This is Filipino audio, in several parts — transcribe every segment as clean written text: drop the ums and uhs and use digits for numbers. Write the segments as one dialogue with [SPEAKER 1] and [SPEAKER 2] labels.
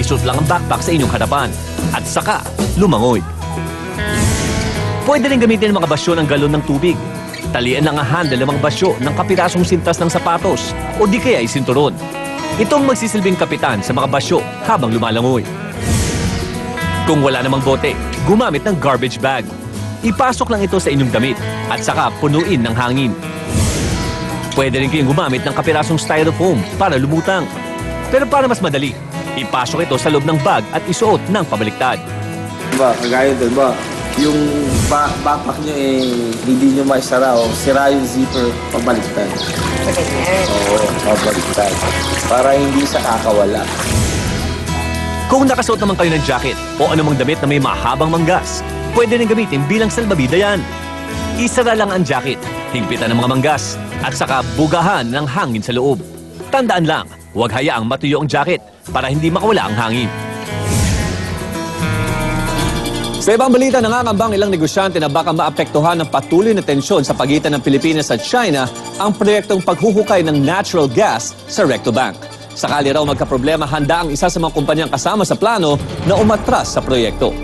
[SPEAKER 1] isuot lang ang backpack sa inyong harapan at saka lumangoy. Pwede rin gamitin ang mga basyo ng galon ng tubig. Talian lang ang handle ng mga basyo ng kapirasong sintas ng sapatos o di kaya ay sinturon. Itong magsisilbing kapitan sa mga basyo habang lumalangoy. Kung wala namang bote, gumamit ng garbage bag. Ipasok lang ito sa inyong damit at saka punuin ng hangin. Pwede rin kayong gumamit ng kapirasong styrofoam para lumutang. Pero para mas madali, ipasok ito sa loob ng bag at isuot ng pabaliktad.
[SPEAKER 2] Kagaya doon ba, yung backpack nyo hindi nyo maisara o sira yung zipper, pabaliktad. Oo, pabaliktad. Para hindi sa kakawala.
[SPEAKER 1] Kung nakasuot naman kayo ng jacket o anumang damit na may mahabang manggas, pwede rin gamitin bilang salbabida yan. Isara lang ang jacket, higpitan ng mga manggas, at saka bugahan ng hangin sa loob. Tandaan lang, huwag hayaang matuyo ang jacket para hindi makawala ang hangin. Sa ibang balita, nangangambang ilang negosyante na baka maapektuhan ng patuloy na tensyon sa pagitan ng Pilipinas at China ang proyektong paghuhukay ng natural gas sa Recto Bank. Sakali raw magkaproblema, handa ang isa sa mga kumpanyang kasama sa plano na umatras sa proyekto.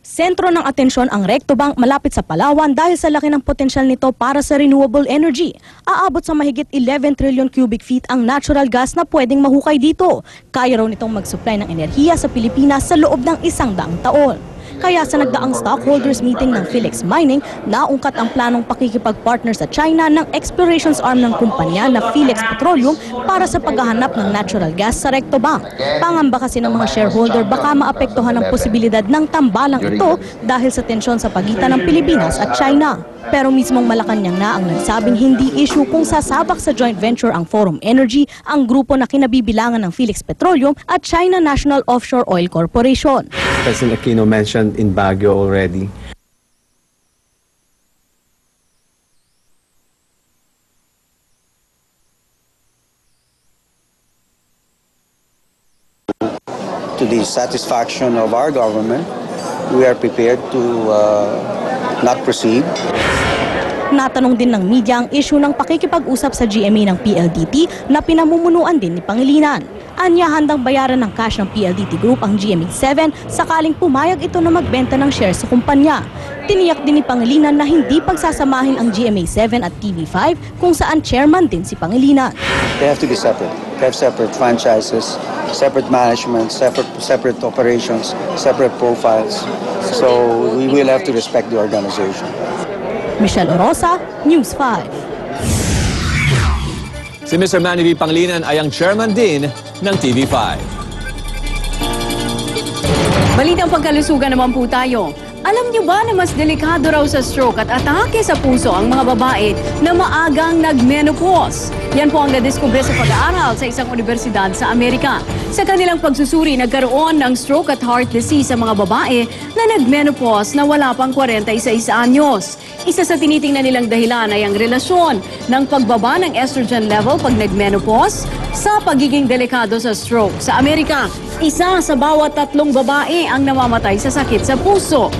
[SPEAKER 3] Sentro ng atensyon ang Recto Bank malapit sa Palawan dahil sa laki ng potensyal nito para sa renewable energy. Aabot sa mahigit 11 trillion cubic feet ang natural gas na pwedeng mahukay dito. Kaya raw nitong mag-supply ng enerhiya sa Pilipinas sa loob ng 100 taon. Kaya sa nagdaang stockholders meeting ng Philex Mining, naungkat ang planong pakikipag-partner sa China ng explorations arm ng kumpanya na Philex Petroleum para sa paghahanap ng natural gas sa Recto Bank. Pangamba kasi ng mga shareholder baka maapektuhan ang posibilidad ng tambalang ito dahil sa tensyon sa pagitan ng Pilipinas at China. Pero mismong Malacanang na ang nagsabing hindi issue kung sasabak sa joint venture ang Forum Energy, ang grupo na kinabibilangan ng Philex Petroleum at China National Offshore Oil Corporation.
[SPEAKER 4] President Aquino mentioned in Baguio already.
[SPEAKER 5] To the satisfaction of our government, we are prepared to not proceed.
[SPEAKER 3] Natanong din ng media ang issue ng pakikipag-usap sa GMA ng PLDT na pinamumunuan din ni Pangilinan. Anya handang bayaran ng cash ng PLDT Group ang GMA7 sakaling pumayag ito na magbenta ng shares sa kumpanya. Tiniyak din ni Pangilinan na hindi pagsasamahin ang GMA7 at TV5 kung saan chairman din si Pangilinan.
[SPEAKER 5] They have to be separate. They have separate franchises, separate management, separate operations, separate profiles. So we will have to respect the organization.
[SPEAKER 3] Michelle Orosa, News 5.
[SPEAKER 1] Si Mr. Manny V. Pangilinan ay ang chairman din ng TV5.
[SPEAKER 6] Balitang pagkalusugan naman po tayo. Alam niyo ba na mas delikado raw sa stroke at atake sa puso ang mga babae na maagang nag-menopause? Yan po ang nadiskubre sa pag-aaral sa isang universidad sa Amerika. Sa kanilang pagsusuri, nagkaroon ng stroke at heart disease sa mga babae na nag-menopause na wala pang 46 anyos. Isa sa tinitingnan nilang dahilan ay ang relasyon ng pagbaba ng estrogen level pag nag-menopause sa pagiging delikado sa stroke. Sa Amerika, isa sa bawat 3 babae ang namamatay sa sakit sa puso.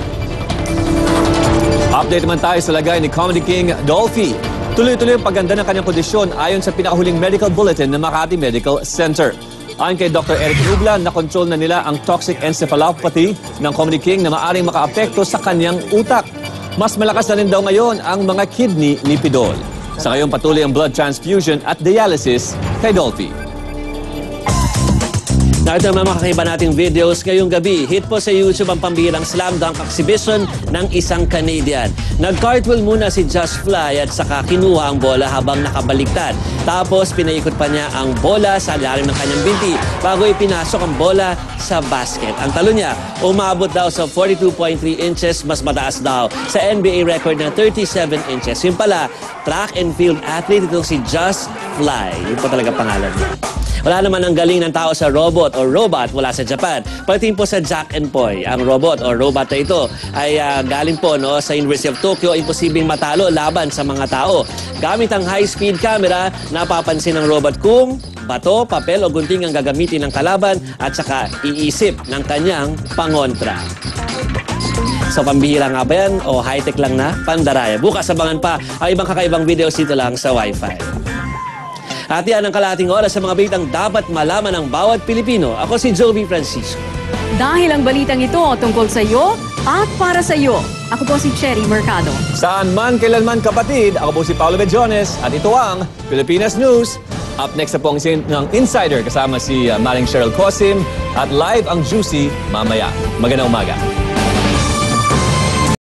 [SPEAKER 1] Update naman tayo sa lagay ni Comedy King Dolphy. Tuloy-tuloy ang pagganda ng kanyang kondisyon ayon sa pinakahuling medical bulletin ng Makati Medical Center. Ayon kay Dr. Eric Rubla, na-control na nila ang toxic encephalopathy ng Comedy King na maaring makaapekto sa kanyang utak. Mas malakas na rin daw ngayon ang mga kidney ni Pidol. Sa ngayon patuloy ang blood transfusion at dialysis kay Dolphy.
[SPEAKER 7] Narito ang mga kakaiba nating videos ngayong gabi. Hit po sa YouTube ang pambihirang slam dunk exhibition ng isang Canadian. Nag-cartwheel muna si Just Fly at saka kinuha ang bola habang nakabaliktad. Tapos pinaikot pa niya ang bola sa ilalim ng kanyang binti bago ipinasok ang bola sa basket. Ang talo niya, umabot daw sa 42.3 inches, mas mataas daw sa NBA record na 37 inches. Yung pala, track and field athlete itong si Just Fly. Yun po talaga pangalan niya. Wala naman ang galing ng tao sa robot o robot mula sa Japan. Pagdating po sa Jack and Poy, ang robot o robot na ito ay galing po sa University of Tokyo. Imposibleng matalo laban sa mga tao. Gamit ang high-speed camera, napapansin ng robot kung bato, papel o gunting ang gagamitin ng kalaban at saka iisip ng kanyang pangontra. So pambihira nga ba yan o high-tech lang na? Pandaraya. Bukas abangan pa ang ibang kakaibang videos dito lang sa Wi-Fi. At yan ang kalahating oras sa mga balitang dapat malaman ng bawat Pilipino. Ako si Joby Francisco.
[SPEAKER 6] Dahil ang balitang ito tungkol sa iyo at para sa iyo. Ako po si Cherry Mercado.
[SPEAKER 1] Saan man, kailanman kapatid, ako po si Paolo Bejones at ito ang Pilipinas News. Up next na po ang ng Insider kasama si Maring Cheryl Cosim at live ang Juicy mamaya. Magandang umaga.